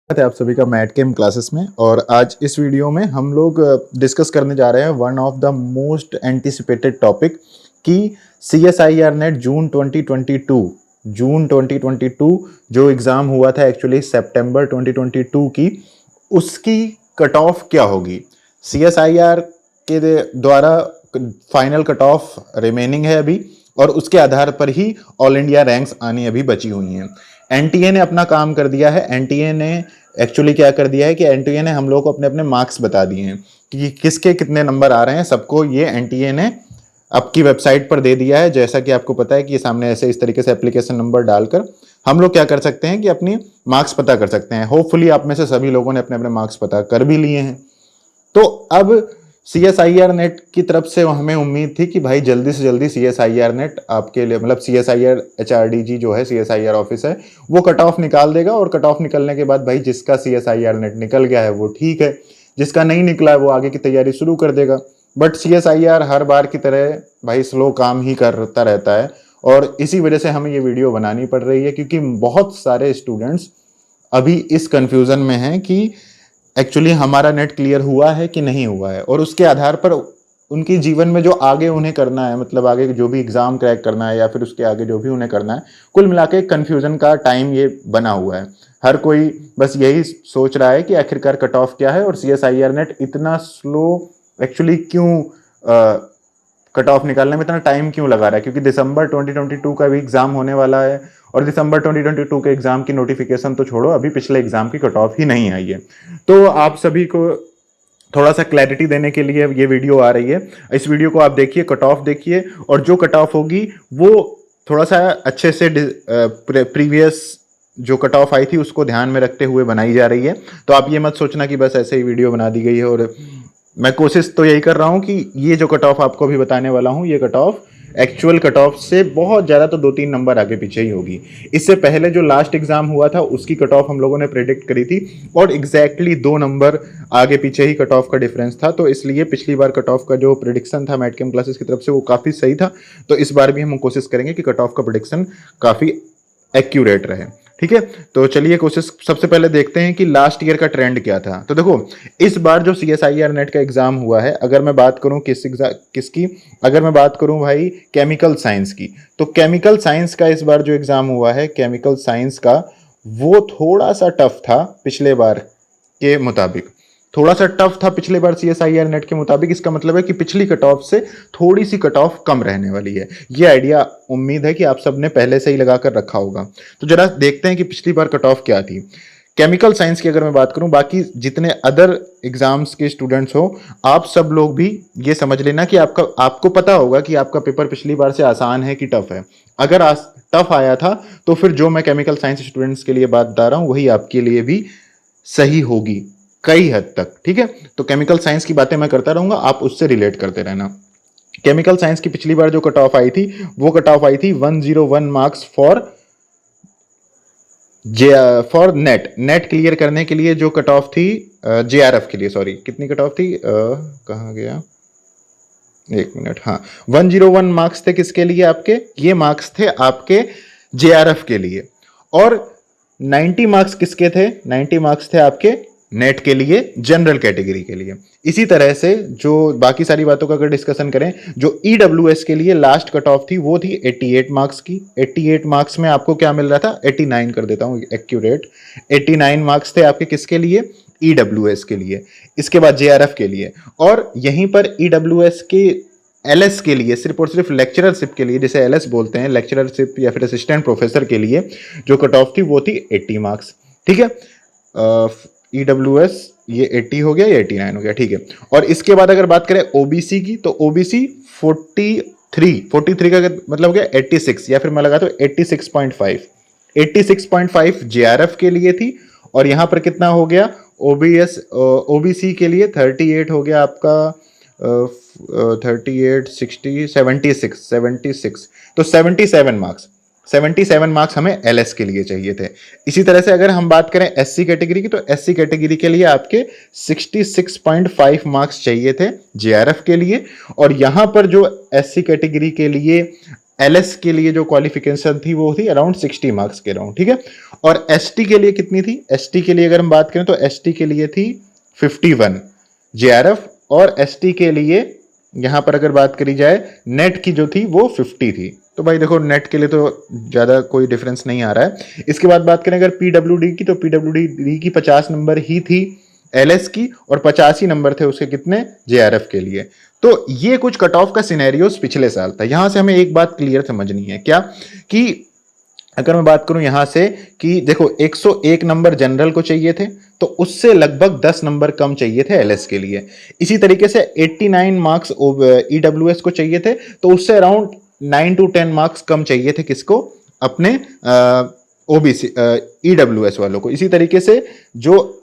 है आप सभी का मैट केम क्लासेस में। और आज इस वीडियो में हम लोग डिस्कस करने जा रहे हैं one of the most anticipated topic कि CSIR नेट जून 2022 जो एग्ज़ाम हुआ था एक्चुअली सितंबर 2022 की, उसकी कट ऑफ क्या होगी। CSIR के द्वारा फाइनल कट ऑफ रिमेनिंग है अभी, और उसके आधार पर ही ऑल इंडिया रैंक्स आनी अभी बची हुई हैं। एनटीए ने अपना काम कर दिया है। एनटीए ने एक्चुअली क्या कर दिया है कि एनटीए ने हम लोग को अपने अपने मार्क्स बता दिए हैं कि किसके कितने नंबर आ रहे हैं। सबको ये एनटीए ने आपकी वेबसाइट पर दे दिया है। जैसा कि आपको पता है कि सामने ऐसे इस तरीके से एप्लीकेशन नंबर डालकर हम लोग क्या कर सकते हैं कि अपनी मार्क्स पता कर सकते हैं। होपफुली आप में से सभी लोगों ने अपने अपने मार्क्स पता कर भी लिए हैं। तो अब CSIR नेट की तरफ से हमें उम्मीद थी कि भाई जल्दी से जल्दी CSIR नेट आपके लिए, मतलब CSIR HRDG जो है CSIR ऑफिस है, वो कट ऑफ निकाल देगा। और कट ऑफ निकलने के बाद भाई जिसका CSIR नेट निकल गया है वो ठीक है, जिसका नहीं निकला है वो आगे की तैयारी शुरू कर देगा। बट CSIR हर बार की तरह भाई स्लो काम ही करता रहता है, और इसी वजह से हमें ये वीडियो बनानी पड़ रही है क्योंकि बहुत सारे स्टूडेंट्स अभी इस कंफ्यूजन में हैं कि एक्चुअली हमारा नेट क्लियर हुआ है कि नहीं हुआ है, और उसके आधार पर उनके जीवन में जो आगे उन्हें करना है, मतलब आगे जो भी एग्जाम क्रैक करना है या फिर उसके आगे जो भी उन्हें करना है, कुल मिला के कन्फ्यूजन का टाइम ये बना हुआ है। हर कोई बस यही सोच रहा है कि आखिरकार कट ऑफ क्या है और CSIR नेट इतना स्लो एक्चुअली क्यों कट ऑफ निकालने में इतना टाइम क्यों लगा रहा है, क्योंकि दिसंबर 2022 का भी एग्जाम होने वाला है। और दिसंबर 2022 के एग्जाम की नोटिफिकेशन तो छोड़ो, अभी पिछले एग्जाम की कट ऑफ ही नहीं आई है। तो आप सभी को थोड़ा सा क्लैरिटी देने के लिए ये वीडियो आ रही है। इस वीडियो को आप देखिए, कट ऑफ देखिए, और जो कट ऑफ होगी वो थोड़ा सा अच्छे से प्रीवियस जो कट ऑफ आई थी उसको ध्यान में रखते हुए बनाई जा रही है। तो आप ये मत सोचना कि बस ऐसे ही वीडियो बना दी गई है। और मैं कोशिश तो यही कर रहा हूँ कि ये जो कट ऑफ आपको अभी बताने वाला हूँ, ये cut off actual cut off से बहुत ज़्यादा तो 2-3 नंबर आगे पीछे ही होगी। इससे पहले जो लास्ट एग्जाम हुआ था उसकी कट ऑफ हम लोगों ने प्रेडिक्ट करी थी, और एग्जैक्टली 2 नंबर आगे पीछे ही कट ऑफ का डिफरेंस था। तो इसलिए पिछली बार कट ऑफ का जो प्रिडिक्शन था मैट केम क्लासेस की तरफ से वो काफ़ी सही था। तो इस बार भी हम कोशिश करेंगे कि कट ऑफ का प्रिडिक्शन काफ़ी एक्यूरेट रहे। ठीक है, तो चलिए कोशिश सबसे पहले देखते हैं कि लास्ट ईयर का ट्रेंड क्या था। तो देखो, इस बार जो CSIR नेट का एग्जाम हुआ है, अगर मैं बात करूं किसकी, अगर मैं बात करूं भाई केमिकल साइंस की, तो केमिकल साइंस का इस बार जो एग्जाम हुआ है केमिकल साइंस का, वो थोड़ा सा टफ था पिछले बार के मुताबिक। थोड़ा सा टफ था पिछले बार CSIR नेट के मुताबिक। इसका मतलब है कि पिछली कट ऑफ से थोड़ी सी कट ऑफ कम रहने वाली है। ये आइडिया उम्मीद है कि आप सबने पहले से ही लगाकर रखा होगा। तो जरा देखते हैं कि पिछली बार कट ऑफ क्या थी। केमिकल साइंस की अगर मैं बात करूं, बाकी जितने अदर एग्जाम्स के स्टूडेंट्स हो, आप सब लोग भी ये समझ लेना कि आपको पता होगा कि आपका पेपर पिछली बार से आसान है कि टफ है। अगर टफ आया था तो फिर जो मैं केमिकल साइंस स्टूडेंट्स के लिए बात बता रहा हूं वही आपके लिए भी सही होगी कई हद तक। ठीक है, तो केमिकल साइंस की बातें मैं करता रहूंगा, आप उससे रिलेट करते रहना। केमिकल साइंस की पिछली बार जो कट ऑफ आई थी, वो कट ऑफ आई थी 101 मार्क्स फॉर नेट क्लियर करने के लिए। जो कट ऑफ थी JRF के लिए, सॉरी कितनी कट ऑफ थी, कहाँ गया, एक मिनट, हाँ 101 मार्क्स थे किसके लिए आपके, ये मार्क्स थे आपके JRF के लिए। और 90 मार्क्स किसके थे, 90 मार्क्स थे आपके नेट के लिए, जनरल कैटेगरी के लिए। इसी तरह से जो बाकी सारी बातों का अगर डिस्कशन करें, जो EWS के लिए लास्ट कट ऑफ थी वो थी 88 मार्क्स की। 88 मार्क्स में आपको क्या मिल रहा था, 89 कर देता हूं एक्यूरेट, 89 मार्क्स थे आपके किसके लिए, EWS के लिए। इसके बाद JRF के लिए, और यहीं पर EWS के LS के लिए, सिर्फ और सिर्फ लेक्चररशिप के लिए, जिसे LS बोलते हैं, लेक्चररशिप या फिर असिस्टेंट प्रोफेसर के लिए जो कट ऑफ थी वो थी 80 मार्क्स। ठीक है, EWS ये 80 हो गया, ये 89 हो गया। ठीक है, और इसके बाद अगर बात करें OBC की, तो OBC 43 का मतलब हो गया 86, या फिर मैं लगाता हूं 86.5 JRF के लिए थी। और यहां पर कितना हो गया, OBC के लिए 38 हो गया आपका, 38 60 76, तो 77 मार्क्स हमें LS के लिए चाहिए थे। इसी तरह से अगर हम बात करें SC कैटेगरी की, तो SC कैटेगरी के लिए आपके 66.5 मार्क्स चाहिए थे JRF के लिए। और यहां पर जो SC कैटेगरी के लिए एलएस के लिए जो क्वालिफिकेशन थी वो थी अराउंड 60 मार्क्स के अराउंड, ठीक है। और एसटी के लिए कितनी थी? एसटी के लिए अगर हम बात करें तो एसटी के लिए थी 51 जेआरएफ, और एसटी के लिए यहां पर अगर बात करी जाए नेट की जो थी वो 50 थी। तो भाई देखो नेट के लिए तो ज्यादा कोई डिफरेंस नहीं आ रहा है। इसके बाद बात करें अगर पीडब्ल्यूडी की, तो पीडब्ल्यूडी की 50 नंबर ही थी एलएस की, और 85 नंबर थे उसके कितने? जेआरएफ के लिए। तो ये कुछ कट ऑफ का सिनेरियोस पिछले साल था। यहां से हमें एक बात क्लियर समझनी है, क्या कि अगर मैं बात करूं यहां से कि देखो 101 नंबर जनरल को चाहिए थे, तो उससे लगभग 10 नंबर कम चाहिए थे एलएस के लिए। इसी तरीके से 89 मार्क्स ईडब्ल्यूएस को चाहिए थे, तो उससे अराउंड 9 to 10 मार्क्स कम चाहिए थे किसको? अपने ओबीसी ईडब्ल्यूएस वालों को। इसी तरीके से जो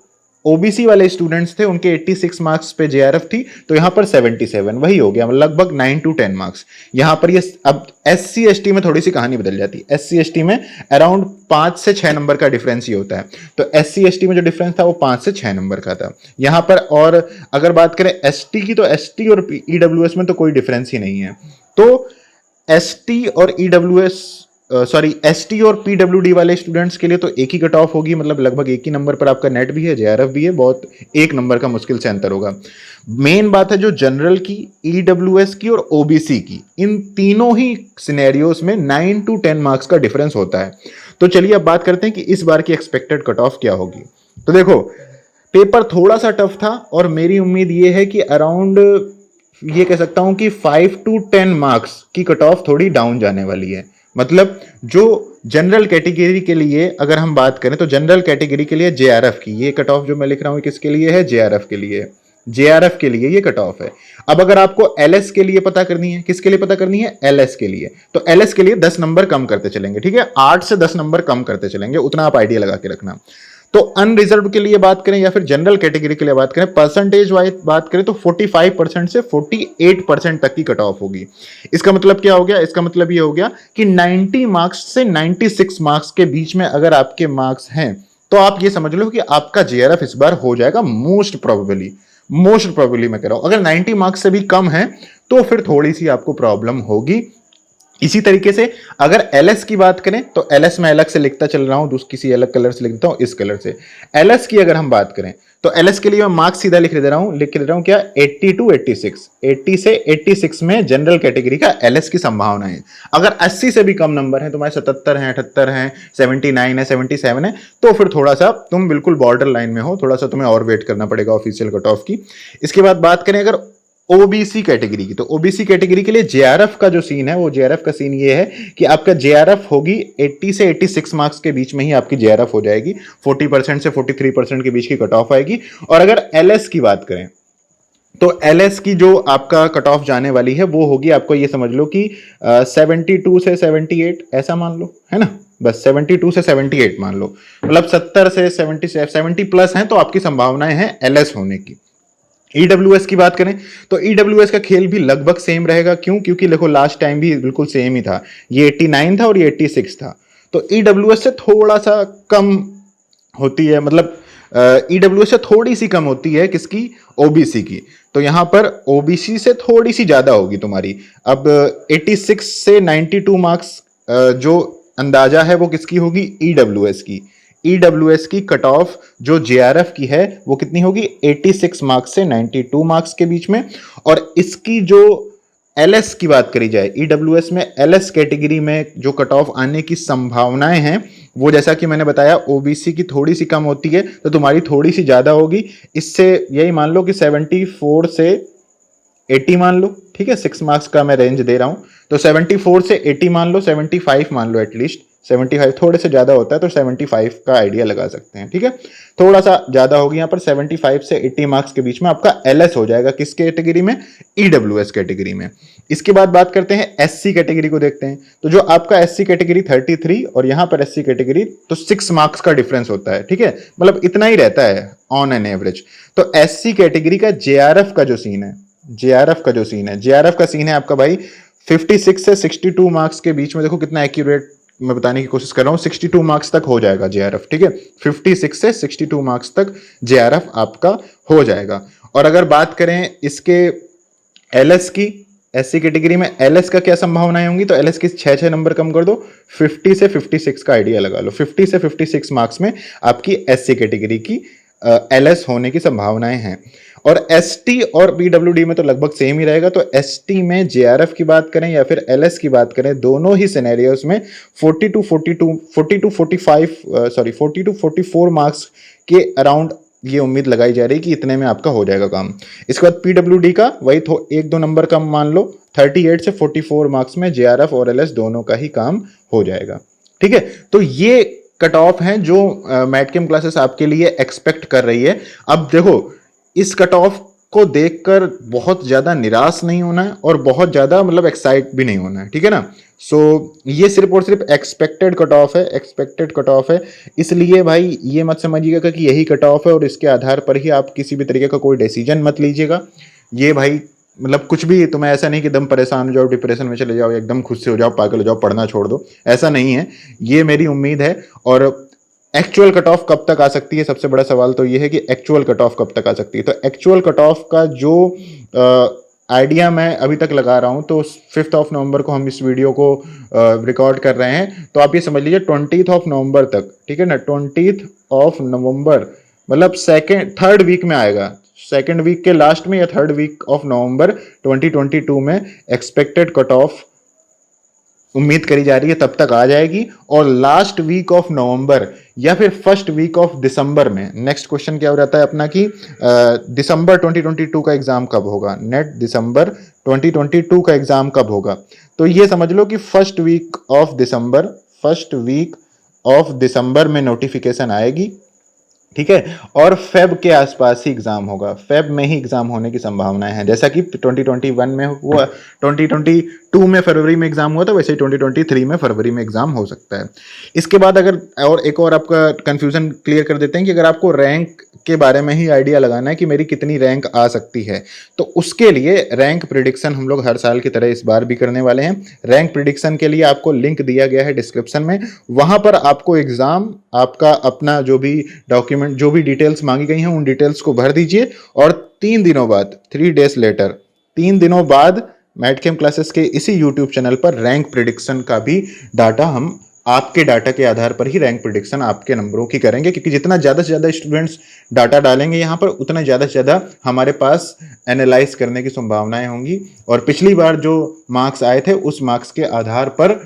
ओबीसी वाले स्टूडेंट्स थे उनके 86 मार्क्स पे जेआरएफ थी, तो यहां पर 77 वही हो गया, लगभग 9 to 10 मार्क्स। यहां पर ये अब एससी एसटी में थोड़ी सी कहानी बदल जाती है। एससी एसटी में अराउंड 5 से 6 नंबर का डिफरेंस ही होता है। तो एससी एसटी में जो डिफरेंस था वो 5 से 6 नंबर का था यहां पर। और अगर बात करें एसटी की, तो एसटी और ईडब्ल्यूएस में तो कोई डिफरेंस ही नहीं है। तो एसटी और ईडब्ल्यूएस सॉरी एसटी और पीडब्ल्यूडी वाले स्टूडेंट्स के लिए तो एक ही कट ऑफ होगी, मतलब लगभग एक ही नंबर पर आपका नेट भी है, जेआरएफ भी है, बहुत एक नंबर का मुश्किल से अंतर होगा। मेन बात है जो जनरल की, ईडब्ल्यूएस की और ओबीसी की, इन तीनों ही सिनेरियोस में 9 to 10 मार्क्स का डिफरेंस होता है। तो चलिए अब बात करते हैं कि इस बार की एक्सपेक्टेड कट ऑफ क्या होगी। तो देखो पेपर थोड़ा सा टफ था, और मेरी उम्मीद ये है कि अराउंड ये कह सकता हूं कि 5 to 10 मार्क्स की कट ऑफ थोड़ी डाउन जाने वाली है। मतलब जो जनरल कैटेगरी के लिए अगर हम बात करें, तो जनरल कैटेगरी के लिए जेआरएफ की ये कट ऑफ जो मैं लिख रहा हूं किसके लिए है? जेआरएफ के लिए। जेआरएफ के लिए ये कट ऑफ है। अब अगर आपको एलएस के लिए पता करनी है, किसके लिए पता करनी है? एलएस के लिए। तो एलएस के लिए 10 नंबर कम करते चलेंगे, ठीक है, 8 से 10 नंबर कम करते चलेंगे, उतना आप आइडिया लगा के रखना। तो अनरिजर्व के लिए बात करें या फिर जनरल कैटेगरी के लिए बात करें, परसेंटेज वाइज बात करें तो 45% से 48% तक की कट ऑफ होगी। इसका मतलब क्या हो गया? इसका मतलब ये हो गया कि 90 मार्क्स से 96 मार्क्स के बीच में अगर आपके मार्क्स हैं, तो आप ये समझ लो कि आपका जेआरएफ इस बार हो जाएगा मोस्ट प्रोबेबली। मोस्ट प्रोबेबली मैं कह रहा हूं, अगर 90 मार्क्स से भी कम है तो फिर थोड़ी सी आपको प्रॉब्लम होगी। इसी तरीके से अगर एलएस की बात करें, तो एलएस मैं अलग से लिखता चल रहा हूं, किसी अलग कलर से लिखता हूं, इस कलर से। एलएस की अगर हम बात करें, तो एलएस के लिए मैं मार्क्स सीधा लिख दे रहा हूं क्या? 80 to 86, 80 से 86 में जनरल कैटेगरी का एलएस की संभावना है। अगर 80 से भी कम नंबर है, तुम्हारे 77 हैं, 78 हैं, 79 है, 77 है, तो फिर थोड़ा सा तुम बिल्कुल बॉर्डर लाइन में हो, थोड़ा सा तुम्हें और वेट करना पड़ेगा ऑफिशियल कट ऑफ की। इसके बाद बात करें अगर ओबीसी कैटेगरी की, तो ओबीसी कैटेगरी के लिए जेआरएफ का जो सीन है, वो जेआरएफ का सीन ये है कि आपका जेआरएफ होगी 80 से 86 मार्क्स के बीच में ही आपकी जेआरएफ हो जाएगी। 40% से 43% के बीच की कट ऑफ आएगी। और अगर एलएस की बात करें, तो एलएस की जो आपका कट ऑफ जाने वाली है वो होगी, आपको ये समझ लो कि 72 से 78 ऐसा मान लो, है ना, बस 72 से 78 मान लो, मतलब 70 से 70 प्लस हैं तो आपकी संभावनाएं हैं एलएस होने की। ईडब्ल्यूएस की बात करें, तो ईडब्ल्यूएस का खेल भी लगभग सेम रहेगा। क्यों? क्योंकि देखो लास्ट टाइम भी बिल्कुल सेम ही था, ये 89 था और ये 86 था। तो ईडब्ल्यूएस से थोड़ा सा कम होती है, मतलब ईडब्ल्यूएस से थोड़ी सी कम होती है किसकी? ओबीसी की। तो यहां पर ओबीसी से थोड़ी सी ज्यादा होगी तुम्हारी। अब 86 से 92 मार्क्स जो अंदाजा है वो किसकी होगी? ईडब्ल्यूएस की। ईडब्ल्यूएस की कट ऑफ जो जेआरएफ की है वो कितनी होगी? 86 मार्क्स से 92 मार्क्स के बीच में। और इसकी जो एलएस की बात करी जाए, ईडब्ल्यूएस में एलएस कैटेगरी में जो कट ऑफ आने की संभावनाएं हैं, वो जैसा कि मैंने बताया ओबीसी की थोड़ी सी कम होती है, तो तुम्हारी थोड़ी सी ज्यादा होगी। इससे यही मान लो कि 74 से 80 मान लो, ठीक है, 6 मार्क्स का मैं रेंज दे रहा हूं, तो 74 से 80 मान लो, 75 मान लो, एटलीस्ट 75 थोड़े से ज्यादा होता है तो 75 का आइडिया लगा सकते हैं, ठीक है, थोड़ा सा ज्यादा होगी यहाँ पर। 75 से 80 मार्क्स के बीच में आपका एलएस हो जाएगा, किस कैटेगरी में? ईडब्ल्यूएस कैटेगरी में। इसके बाद बात करते हैं एससी कैटेगरी को देखते हैं। तो जो आपका एससी कैटेगरी 33 और यहाँ पर एससी कैटेगरी, तो 6 मार्क्स का डिफरेंस होता है, ठीक है, मतलब इतना ही रहता है ऑन एन एवरेज। तो एससी कैटेगरी का जेआरएफ का जो सीन है, जेआरएफ का जो सीन है, जेआरएफ का सीन है आपका भाई 56 से 62 मार्क्स के बीच में। देखो कितना एक्यूरेट मैं बताने की कोशिश कर रहा हूं, 62 मार्क्स तक हो जाएगा जेआरएफ, ठीक है, 56 से 62 मार्क्स तक जेआरएफ आपका हो जाएगा। और अगर बात करें इसके एलएस की, एससी कैटेगरी में एलएस का क्या संभावनाएं होंगी, तो एलएस के 6 नंबर कम कर दो, 50 से 56 का आइडिया लगा लो, 50 से 56 मार्क्स में आपकी एससी कैटेगरी की एलएस होने की संभावनाएं हैं। और एसटी और पीडब्ल्यूडी में तो लगभग सेम ही रहेगा। तो एसटी में जेआरएफ की बात करें या फिर एलएस की बात करें, दोनों ही सिनेरियोस में 40 टू 44 मार्क्स के अराउंड ये उम्मीद लगाई जा रही है कि इतने में आपका हो जाएगा काम। इसके बाद पीडब्ल्यूडी का वही 1-2 नंबर कम मान लो, 38 से 44 मार्क्स में जेआरएफ और एलएस दोनों का ही काम हो जाएगा। ठीक है, तो ये कट ऑफ हैं जो मैटकेम क्लासेस आपके लिए एक्सपेक्ट कर रही है। अब देखो, इस कट ऑफ को देखकर बहुत ज्यादा निराश नहीं होना है और बहुत ज्यादा मतलब एक्साइट भी नहीं होना है, ठीक है ना। सो ये सिर्फ और सिर्फ एक्सपेक्टेड कट ऑफ है, एक्सपेक्टेड कट ऑफ है। इसलिए भाई ये मत समझिएगा कि यही कट ऑफ है और इसके आधार पर ही आप किसी भी तरीके का कोई डिसीजन मत लीजिएगा। ये भाई मतलब कुछ भी, तुम्हें ऐसा नहीं कि एकदम परेशान हो जाओ, डिप्रेशन में चले जाओ, एकदम खुद से हो जाओ, पागल हो जाओ, पढ़ना छोड़ दो, ऐसा नहीं है। ये मेरी उम्मीद है। और एक्चुअल कट ऑफ कब तक आ सकती है, सबसे बड़ा सवाल तो ये है कि एक्चुअल कट ऑफ कब तक आ सकती है। तो एक्चुअल कट ऑफ का जो आइडिया मैं अभी तक लगा रहा हूं, तो 5 नवंबर को हम इस वीडियो को रिकॉर्ड कर रहे हैं, तो आप ये समझ लीजिए 20 नवंबर तक, ठीक है ना। 20 नवंबर मतलब थर्ड वीक में आएगा, सेकेंड वीक के लास्ट में या थर्ड वीक ऑफ नवंबर 2022 में एक्सपेक्टेड कट ऑफ उम्मीद करी जा रही है, तब तक आ जाएगी। और लास्ट वीक ऑफ नवंबर या फिर फर्स्ट वीक ऑफ दिसंबर में, नेक्स्ट क्वेश्चन क्या हो जाता है अपना कि दिसंबर 2022 का एग्जाम कब होगा, नेट दिसंबर 2022 का एग्जाम कब होगा। तो ये समझ लो कि फर्स्ट वीक ऑफ दिसंबर में नोटिफिकेशन आएगी, ठीक है। और फेब के आसपास ही एग्जाम होगा, फेब में ही एग्जाम होने की संभावनाएं हैं। जैसा कि 2021 में हुआ, 2022 में फरवरी में एग्जाम हुआ था, वैसे ही 2023 में फरवरी में एग्जाम हो सकता है। इसके बाद अगर और एक और आपका कंफ्यूजन क्लियर कर देते हैं कि अगर आपको रैंक के बारे में ही आइडिया लगाना है कि मेरी कितनी रैंक आ सकती है, तो उसके लिए रैंक प्रिडिक्शन हम लोग हर साल की तरह इस बार भी करने वाले हैं। रैंक प्रिडिक्शन के लिए आपको लिंक दिया गया है डिस्क्रिप्शन में, वहां पर आपको एग्जाम, आपका अपना जो भी डॉक्यूमेंट, जो भी डिटेल्स मांगी गई हैं उन डिटेल्स को भर दीजिए। और 3 दिनों बाद, 3 डेज लेटर, 3 दिनों बाद मैटकेम क्लासेस के इसी यूट्यूब चैनल पर रैंक प्रिडिक्शन का भी डाटा, हम आपके डाटा के आधार पर ही रैंक प्रिडिक्शन आपके नंबरों की करेंगे, क्योंकि जितना ज़्यादा से ज़्यादा स्टूडेंट्स डाटा डालेंगे यहाँ पर, उतना ज़्यादा से ज़्यादा हमारे पास एनालाइज करने की संभावनाएं होंगी। और पिछली बार जो मार्क्स आए थे उस मार्क्स के आधार पर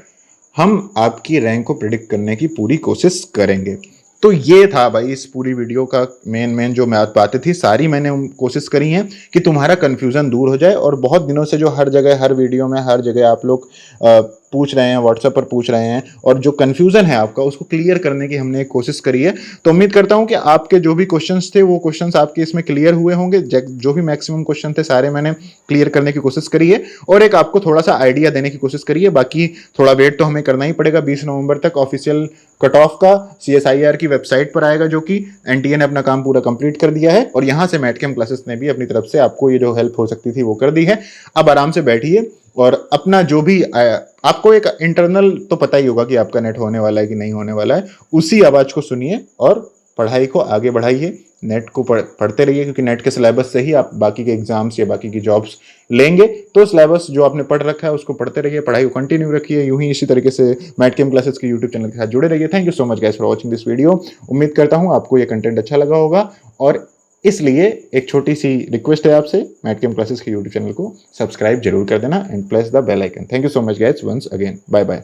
हम आपकी रैंक को प्रिडिक्ट करने की पूरी कोशिश करेंगे। तो ये था भाई इस पूरी वीडियो का मेन जो मैं बातें थी, सारी मैंने कोशिश करी हैं कि तुम्हारा कन्फ्यूज़न दूर हो जाए। और बहुत दिनों से जो हर जगह, हर वीडियो में, हर जगह आप लोग पूछ रहे हैं, व्हाट्सएप पर पूछ रहे हैं, और जो कन्फ्यूज़न है आपका उसको क्लियर करने की हमने एक कोशिश करी है। तो उम्मीद करता हूं कि आपके जो भी क्वेश्चंस थे वो क्वेश्चंस आपके इसमें क्लियर हुए होंगे। जो भी मैक्सिमम क्वेश्चन थे सारे मैंने क्लियर करने की कोशिश करी है और एक आपको थोड़ा सा आइडिया देने की कोशिश करी है। बाकी थोड़ा वेट तो हमें करना ही पड़ेगा, 20 नवंबर तक ऑफिशियल कट ऑफ का CSIR की वेबसाइट पर आएगा, जो कि एनटीए ने अपना काम पूरा कंप्लीट कर दिया है। और यहाँ से मैटकेम क्लासेस ने भी अपनी तरफ से आपको ये जो हेल्प हो सकती थी वो कर दी है। अब आराम से बैठिए और अपना जो भी आपको एक इंटरनल तो पता ही होगा कि आपका नेट होने वाला है कि नहीं होने वाला है, उसी आवाज को सुनिए और पढ़ाई को आगे बढ़ाइए। नेट को पढ़ते रहिए, क्योंकि नेट के सिलेबस से ही आप बाकी के एग्जाम्स या बाकी की जॉब्स लेंगे। तो सिलेबस जो आपने पढ़ रखा है उसको पढ़ते रहिए, पढ़ाई को कंटिन्यू रखिए। यूं ही इसी तरीके से मैटकेम क्लासेस के यूट्यूब चैनल के साथ जुड़े रहिए। Thank you so much guys for watching this video. उम्मीद करता हूं आपको ये कंटेंट अच्छा लगा होगा, और इसलिए एक छोटी सी रिक्वेस्ट है आपसे, मैटकेम क्लासेस के यूट्यूब चैनल को सब्सक्राइब जरूर कर देना and press the bell icon. Thank you so much guys once again, bye bye.